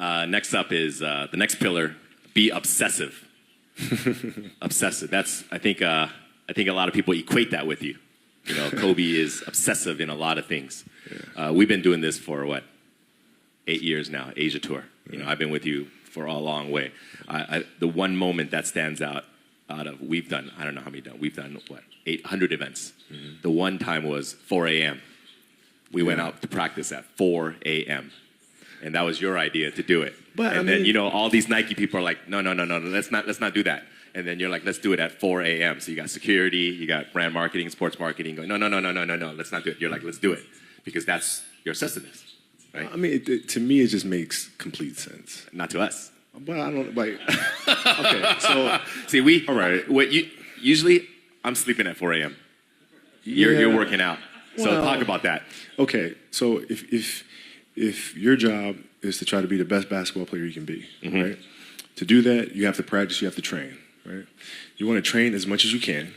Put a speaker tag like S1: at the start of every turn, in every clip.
S1: Next up is the next pillar: be obsessive. Obsessive. That's I think a lot of people equate that with you. You know, Kobe is obsessive in a lot of things. Yeah. We've been doing this for what, 8 years now, Asia tour. You know, I've been with you for a long way. The one moment that stands out of we've done, I don't know how many done. We've done what, 800 events. Mm-hmm. The one time was 4 a.m. We went out to practice at 4 a.m. And that was your idea to do it. But and then, you know, all these Nike people are like, no, let's not do that. And then you're like, let's do it at 4 a.m. So you got security, you got brand marketing, sports marketing going, no, let's not do it. You're like, let's do it. Because that's your obsessiveness, right?
S2: I mean, to me, it just makes complete sense.
S1: Not to us.
S2: But I don't, like, okay, so.
S1: See, all right. Usually, I'm sleeping at 4 a.m. You're working out. So talk about that.
S2: Okay, so if your job is to try to be the best basketball player you can be, mm-hmm. right? To do that, you have to practice, you have to train, right? You want to train as much as you can,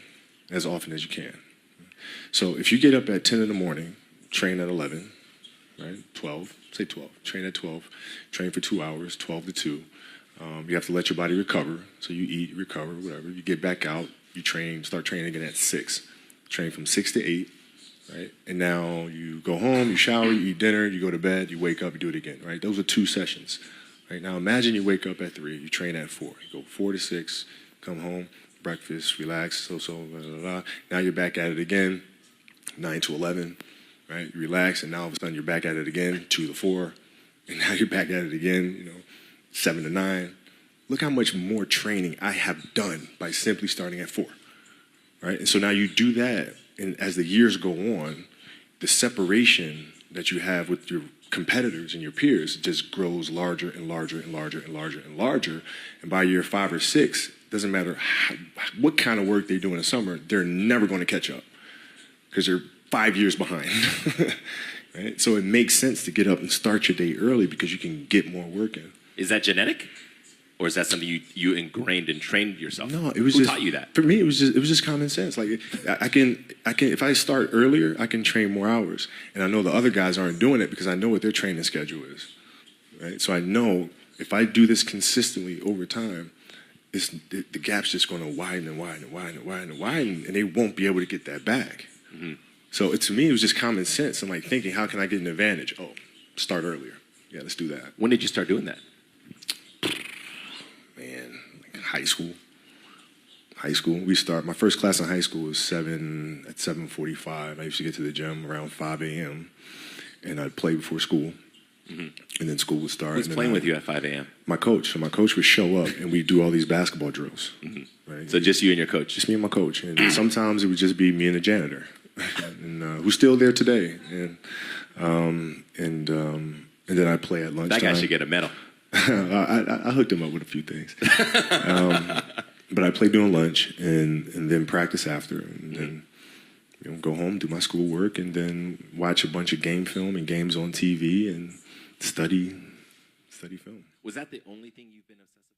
S2: as often as you can. So if you get up at 10 in the morning, train at 11, right? 12, say 12, train at 12, train for 2 hours, 12 to 2. You have to let your body recover. So you eat, recover, whatever. You get back out, you train, start training again at 6. Train from 6 to 8, right? And now you go home, you shower, you eat dinner, you go to bed, you wake up, you do it again, right? Those are 2 sessions. Right, now imagine you wake up at 3, you train at 4. You go 4 to 6, come home, breakfast, relax, blah, blah, blah. Now you're back at it again, 9 to 11, right? You relax, and now all of a sudden you're back at it again, 2 to 4, and now you're back at it again, you know, 7 to 9. Look how much more training I have done by simply starting at 4, right? And so now you do that, and as the years go on, the separation that you have with your competitors and your peers just grows larger and larger and larger and larger and larger. And by year 5 or 6, doesn't matter what kind of work they do in the summer, they're never going to catch up because they're 5 years behind. Right? So it makes sense to get up and start your day early because you can get more work in.
S1: Is that genetic? Or is that something you ingrained and trained yourself?
S2: No, it was
S1: Who
S2: just,
S1: taught you that?
S2: For me, it was just common sense. Like I can if I start earlier, I can train more hours, and I know the other guys aren't doing it because I know what their training schedule is, right? So I know if I do this consistently over time, the gap's just going to widen and widen and widen and widen and widen, and they won't be able to get that back. Mm-hmm. So to me, it was just common sense. I'm like thinking, how can I get an advantage? Oh, start earlier. Yeah, let's do that.
S1: When did you start doing that?
S2: Man, like high school. My first class in high school was 7:45. I used to get to the gym around 5 a.m. and I'd play before school. Mm-hmm. And then school would start.
S1: Who's playing with you at 5 a.m.?
S2: My coach. So my coach would show up and we'd do all these basketball drills. Mm-hmm. Right?
S1: So just you and your coach?
S2: Just me and my coach. And sometimes it would just be me and the janitor, and who's still there today. And then I'd play at lunchtime.
S1: That guy should get a medal.
S2: I hooked him up with a few things. But I play during lunch and then practice after. And then go home, do my schoolwork, and then watch a bunch of game film and games on TV and study film.
S1: Was that the only thing you've been obsessed with?